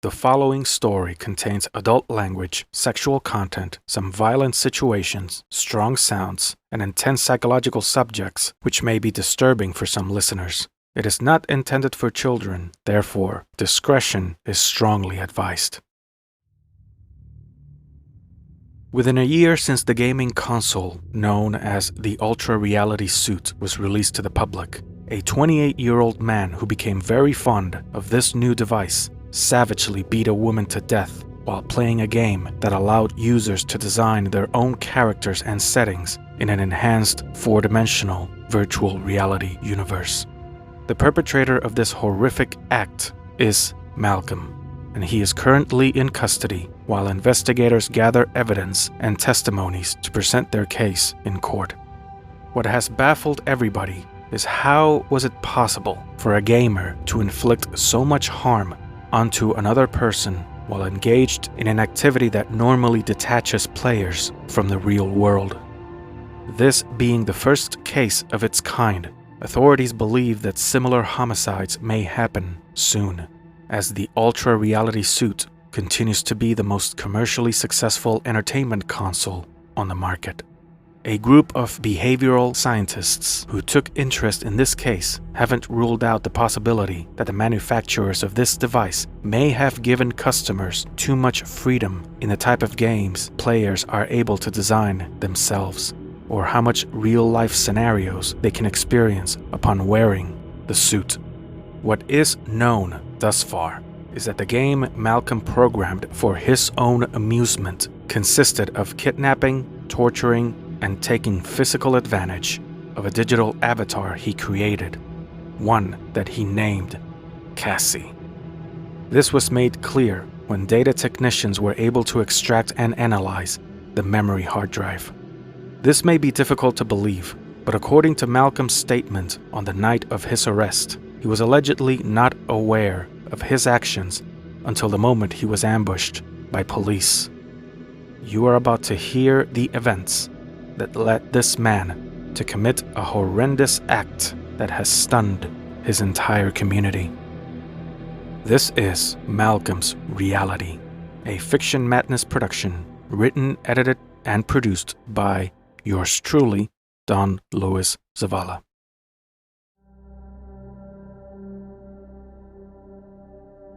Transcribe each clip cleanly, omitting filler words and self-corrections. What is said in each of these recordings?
The following story contains adult language, sexual content, some violent situations, strong sounds, and intense psychological subjects which may be disturbing for some listeners. It is not intended for children, therefore, discretion is strongly advised. Within a year since the gaming console known as the Ultra Reality Suit was released to the public, a 28-year-old man who became very fond of this new device savagely beat a woman to death while playing a game that allowed users to design their own characters and settings in an enhanced four-dimensional virtual reality universe. The perpetrator of this horrific act is Malcolm, and he is currently in custody while investigators gather evidence and testimonies to present their case in court. What has baffled everybody is how was it possible for a gamer to inflict so much harm onto another person while engaged in an activity that normally detaches players from the real world. This being the first case of its kind, authorities believe that similar homicides may happen soon, as the Ultra Reality Suit continues to be the most commercially successful entertainment console on the market. A group of behavioral scientists who took interest in this case haven't ruled out the possibility that the manufacturers of this device may have given customers too much freedom in the type of games players are able to design themselves, or how much real-life scenarios they can experience upon wearing the suit. What is known thus far is that the game Malcolm programmed for his own amusement consisted of kidnapping, torturing, and taking physical advantage of a digital avatar he created, one that he named Cassie. This was made clear when data technicians were able to extract and analyze the memory hard drive. This may be difficult to believe, but according to Malcolm's statement on the night of his arrest, he was allegedly not aware of his actions until the moment he was ambushed by police. You are about to hear the events that led this man to commit a horrendous act that has stunned his entire community. This is Malcolm's Reality, a Fiction Madness production written, edited, and produced by yours truly, Don Luis Zavala.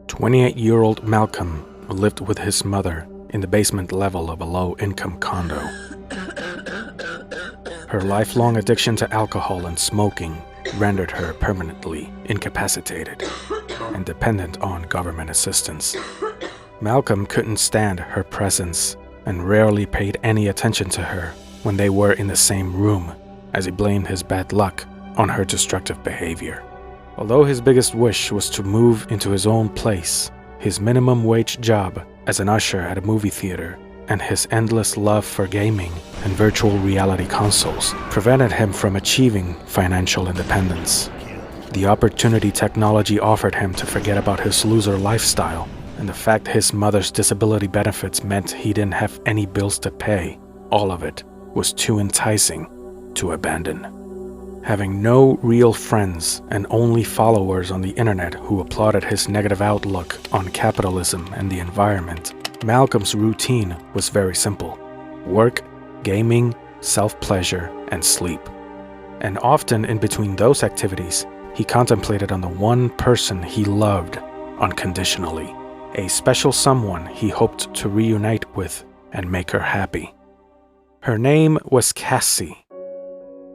"28-year-old Malcolm lived with his mother in the basement level of a low-income condo. Her lifelong addiction to alcohol and smoking rendered her permanently incapacitated and dependent on government assistance. Malcolm couldn't stand her presence and rarely paid any attention to her when they were in the same room, as he blamed his bad luck on her destructive behavior. Although his biggest wish was to move into his own place, his minimum wage job as an usher at a movie theater and his endless love for gaming and virtual reality consoles prevented him from achieving financial independence. The opportunity technology offered him to forget about his loser lifestyle, and the fact his mother's disability benefits meant he didn't have any bills to pay, all of it was too enticing to abandon. Having no real friends and only followers on the internet who applauded his negative outlook on capitalism and the environment, Malcolm's routine was very simple: work, gaming, self-pleasure, and sleep. And often in between those activities, he contemplated on the one person he loved unconditionally, a special someone he hoped to reunite with and make her happy. Her name was Cassie,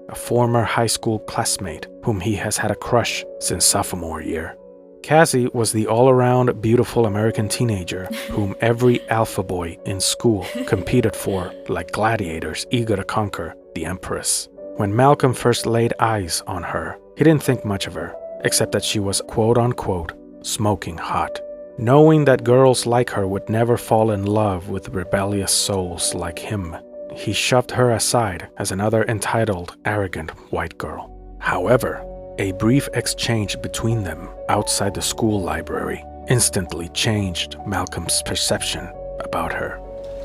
a former high school classmate whom he has had a crush since sophomore year. Cassie was the all-around beautiful American teenager whom every alpha boy in school competed for like gladiators eager to conquer the Empress. When Malcolm first laid eyes on her, he didn't think much of her, except that she was quote-unquote smoking hot. Knowing that girls like her would never fall in love with rebellious souls like him, he shoved her aside as another entitled, arrogant white girl. However, a brief exchange between them outside the school library instantly changed Malcolm's perception about her.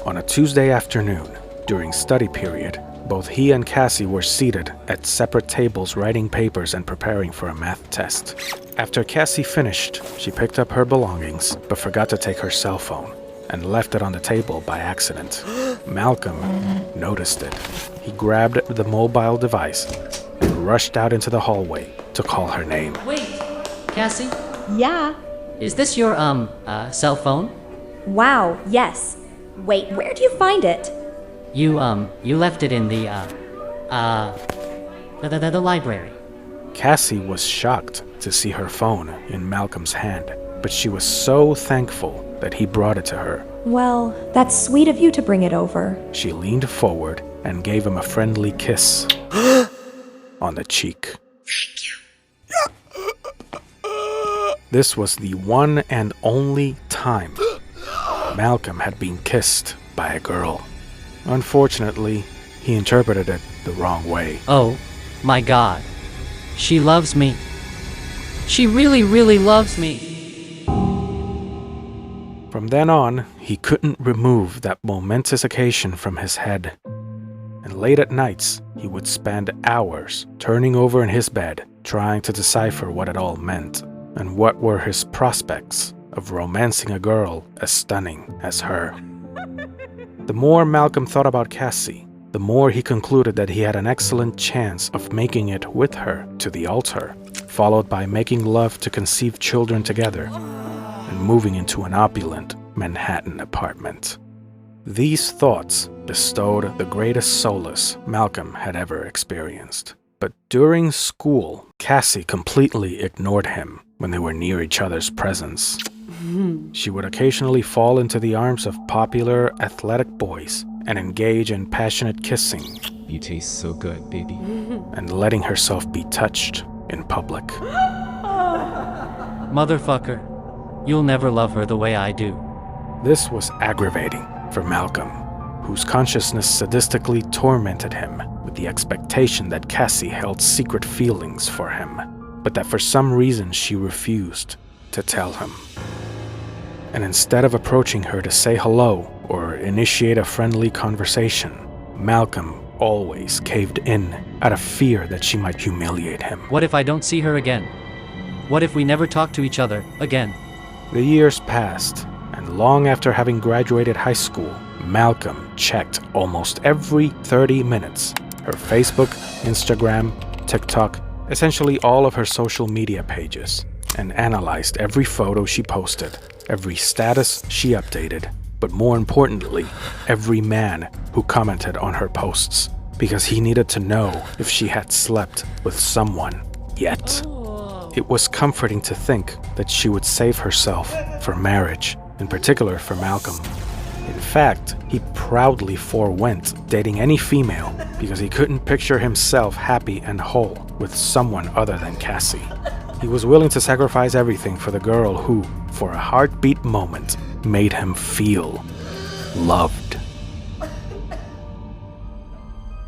On a Tuesday afternoon, during study period, Both he and Cassie were seated at separate tables writing papers and preparing for a math test. After Cassie finished, she picked up her belongings but forgot to take her cell phone and left it on the table by accident. Malcolm noticed it. He grabbed the mobile device and rushed out into the hallway to call her name. Wait, Cassie? Yeah. Is this your, cell phone? Wow, yes. Wait, where'd you find it? You left it in the library. Cassie was shocked to see her phone in Malcolm's hand, but she was so thankful that he brought it to her. Well, that's sweet of you to bring it over. She leaned forward and gave him a friendly kiss on the cheek. This was the one and only time Malcolm had been kissed by a girl. Unfortunately, he interpreted it the wrong way. Oh, my God. She loves me. She really, really loves me. From then on, he couldn't remove that momentous occasion from his head. And late at nights, he would spend hours turning over in his bed, trying to decipher what it all meant, and what were his prospects of romancing a girl as stunning as her. The more Malcolm thought about Cassie, the more he concluded that he had an excellent chance of making it with her to the altar, followed by making love to conceive children together and moving into an opulent Manhattan apartment. These thoughts bestowed the greatest solace Malcolm had ever experienced. But during school, Cassie completely ignored him when they were near each other's presence. She would occasionally fall into the arms of popular athletic boys and engage in passionate kissing. You taste so good, baby. And letting herself be touched in public. Motherfucker. You'll never love her the way I do. This was aggravating for Malcolm, whose consciousness sadistically tormented him with the expectation that Cassie held secret feelings for him, but that for some reason she refused to tell him. And instead of approaching her to say hello or initiate a friendly conversation, Malcolm always caved in out of fear that she might humiliate him. What if I don't see her again? What if we never talk to each other again? The years passed, and long after having graduated high school, Malcolm checked almost every 30 minutes her Facebook, Instagram, TikTok, essentially all of her social media pages, and analyzed every photo she posted, every status she updated, but more importantly, every man who commented on her posts, because he needed to know if she had slept with someone yet. It was comforting to think that she would save herself for marriage, in particular for Malcolm. In fact, he proudly forewent dating any female because he couldn't picture himself happy and whole with someone other than Cassie. He was willing to sacrifice everything for the girl who, for a heartbeat moment, made him feel loved.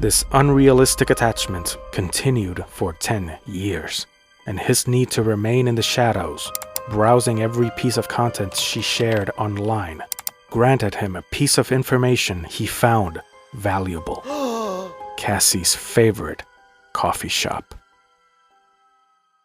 This unrealistic attachment continued for 10 years, and his need to remain in the shadows, browsing every piece of content she shared online, granted him a piece of information he found valuable: Cassie's favorite coffee shop.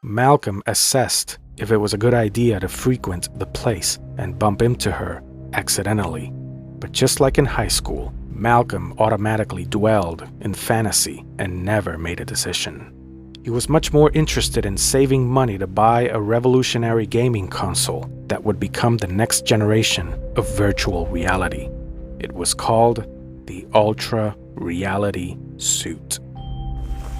Malcolm assessed if it was a good idea to frequent the place and bump into her accidentally. But just like in high school, Malcolm automatically dwelled in fantasy and never made a decision. He was much more interested in saving money to buy a revolutionary gaming console that would become the next generation of virtual reality. It was called the Ultra Reality Suit.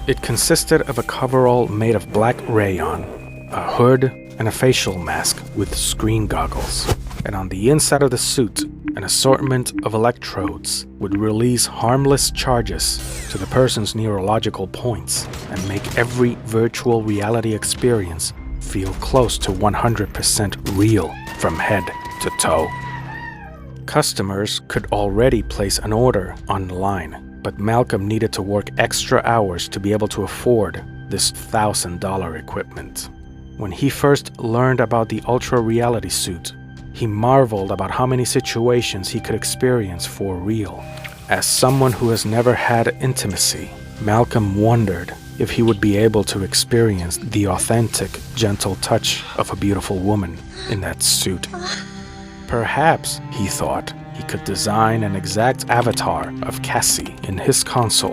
It consisted of a coverall made of black rayon, a hood, and a facial mask with screen goggles. And on the inside of the suit, an assortment of electrodes would release harmless charges to the person's neurological points and make every virtual reality experience feel close to 100% real from head to toe. Customers could already place an order online, but Malcolm needed to work extra hours to be able to afford this $1,000 equipment. When he first learned about the Ultra Reality Suit, he marveled about how many situations he could experience for real, As someone who has never had intimacy, Malcolm wondered if he would be able to experience the authentic, gentle touch of a beautiful woman in that suit. Perhaps, he thought, he could design an exact avatar of Cassie in his console.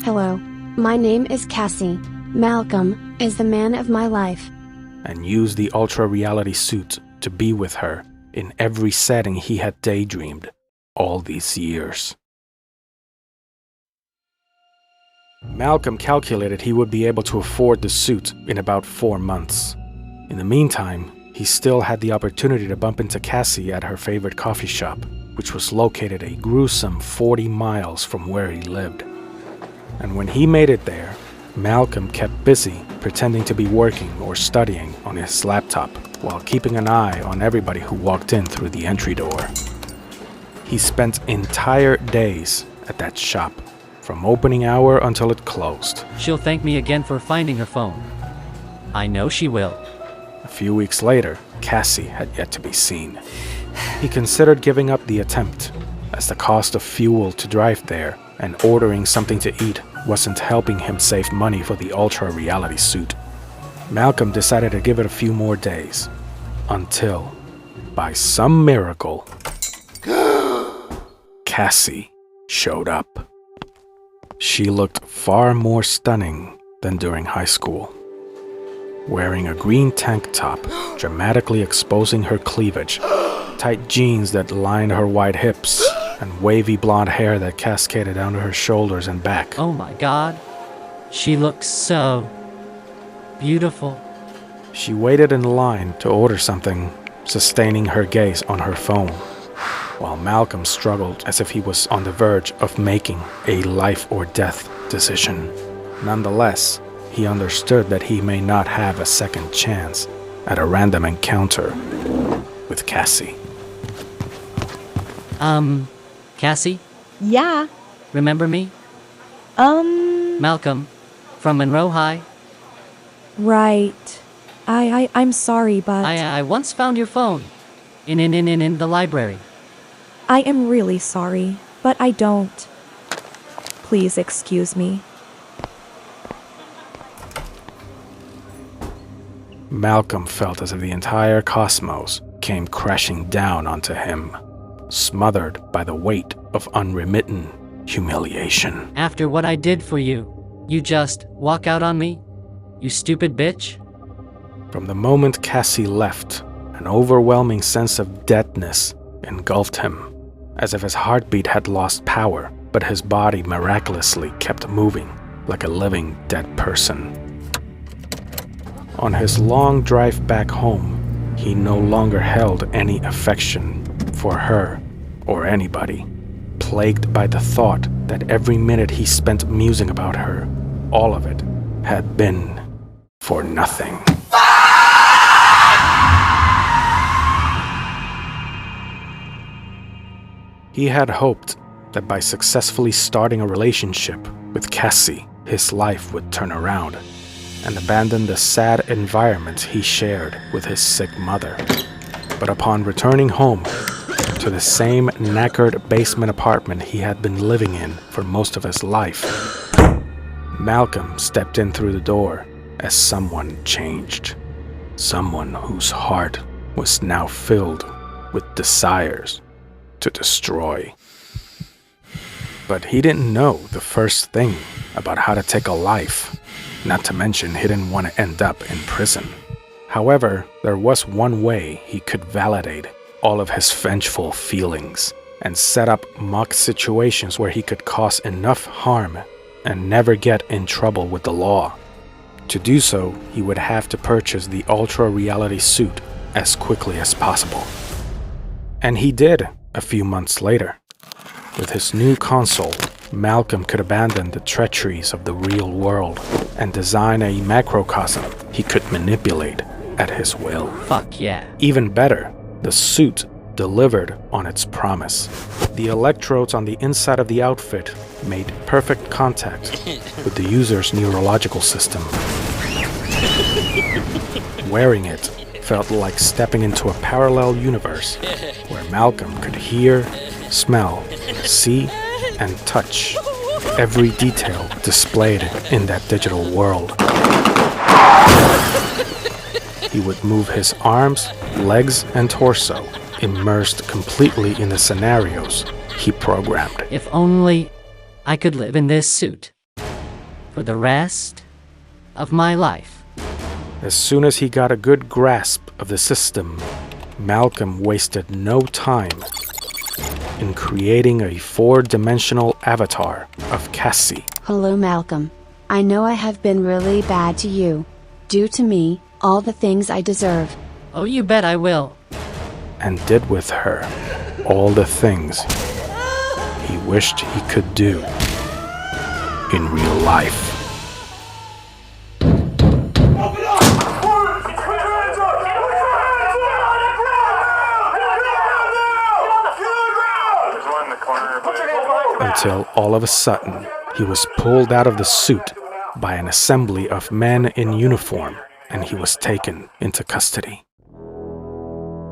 Hello, my name is Cassie. Malcolm is the man of my life. And use the ultra-reality suit to be with her in every setting he had daydreamed all these years. Malcolm calculated he would be able to afford the suit in about 4 months. In the meantime, he still had the opportunity to bump into Cassie at her favorite coffee shop, which was located a gruesome 40 miles from where he lived. And when he made it there, Malcolm kept busy pretending to be working or studying on his laptop while keeping an eye on everybody who walked in through the entry door. He spent entire days at that shop, from opening hour until it closed. She'll thank me again for finding her phone. I know she will. A few weeks later, Cassie had yet to be seen. He considered giving up the attempt, as the cost of fuel to drive there and ordering something to eat wasn't helping him save money for the ultra-reality suit. Malcolm decided to give it a few more days, until, by some miracle, Cassie showed up. She looked far more stunning than during high school. Wearing a green tank top, dramatically exposing her cleavage, tight jeans that lined her wide hips, and wavy blonde hair that cascaded down to her shoulders and back. Oh my God. She looks so beautiful. She waited in line to order something, sustaining her gaze on her phone, while Malcolm struggled as if he was on the verge of making a life or death decision. Nonetheless, he understood that he may not have a second chance at a random encounter with Cassie. Cassie? Yeah. Remember me? Malcolm, from Monroe High. Right. I'm sorry, but I once found your phone. In the library. I am really sorry, but I don't. Please excuse me. Malcolm felt as if the entire cosmos came crashing down onto him, smothered by the weight of unremitting humiliation. After what I did for you, you just walk out on me? You stupid bitch? From the moment Cassie left, an overwhelming sense of deadness engulfed him, as if his heartbeat had lost power, but his body miraculously kept moving like a living dead person. On his long drive back home, he no longer held any affection for her or anybody, plagued by the thought that every minute he spent musing about her, all of it had been for nothing. He had hoped that by successfully starting a relationship with Cassie, his life would turn around and abandon the sad environment he shared with his sick mother. But upon returning home to the same knackered basement apartment he had been living in for most of his life, Malcolm stepped in through the door as someone changed. Someone whose heart was now filled with desires to destroy. But he didn't know the first thing about how to take a life, not to mention he didn't want to end up in prison. However, there was one way he could validate all of his vengeful feelings and set up mock situations where he could cause enough harm and never get in trouble with the law. To do so, he would have to purchase the ultra-reality suit as quickly as possible. And he did a few months later. With his new console, Malcolm could abandon the treacheries of the real world and design a macrocosm he could manipulate at his will. Fuck yeah. Even better, the suit delivered on its promise. The electrodes on the inside of the outfit made perfect contact with the user's neurological system. Wearing it felt like stepping into a parallel universe where Malcolm could hear, smell, see, and touch every detail displayed in that digital world. He would move his arms, legs, and torso, immersed completely in the scenarios he programmed. If only I could live in this suit for the rest of my life. As soon as he got a good grasp of the system, Malcolm wasted no time in creating a four-dimensional avatar of Cassie. Hello, Malcolm. I know I have been really bad to you. Do to me all the things I deserve. Oh, you bet I will. And did with her all the things he wished he could do in real life. Until all of a sudden, he was pulled out of the suit by an assembly of men in uniform, and he was taken into custody.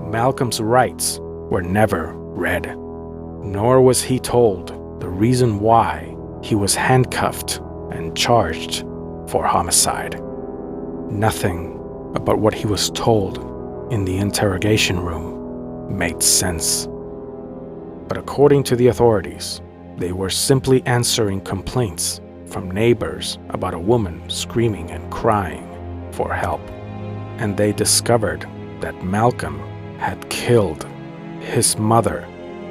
Malcolm's rights were never read, nor was he told the reason why he was handcuffed and charged for homicide. Nothing about what he was told in the interrogation room made sense. But according to the authorities, they were simply answering complaints from neighbors about a woman screaming and crying for help. And they discovered that Malcolm had killed his mother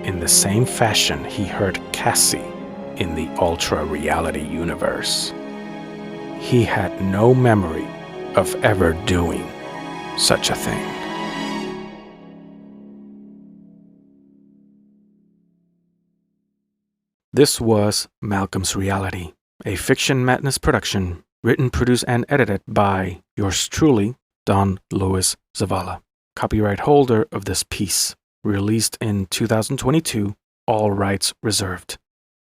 in the same fashion he hurt Cassie in the ultra-reality universe. He had no memory of ever doing such a thing. This was Malcolm's Reality, a Fiction Madness production, written, produced, and edited by yours truly, Don Luis Zavala. Copyright holder of this piece, released in 2022, all rights reserved.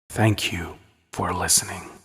Thank you for listening.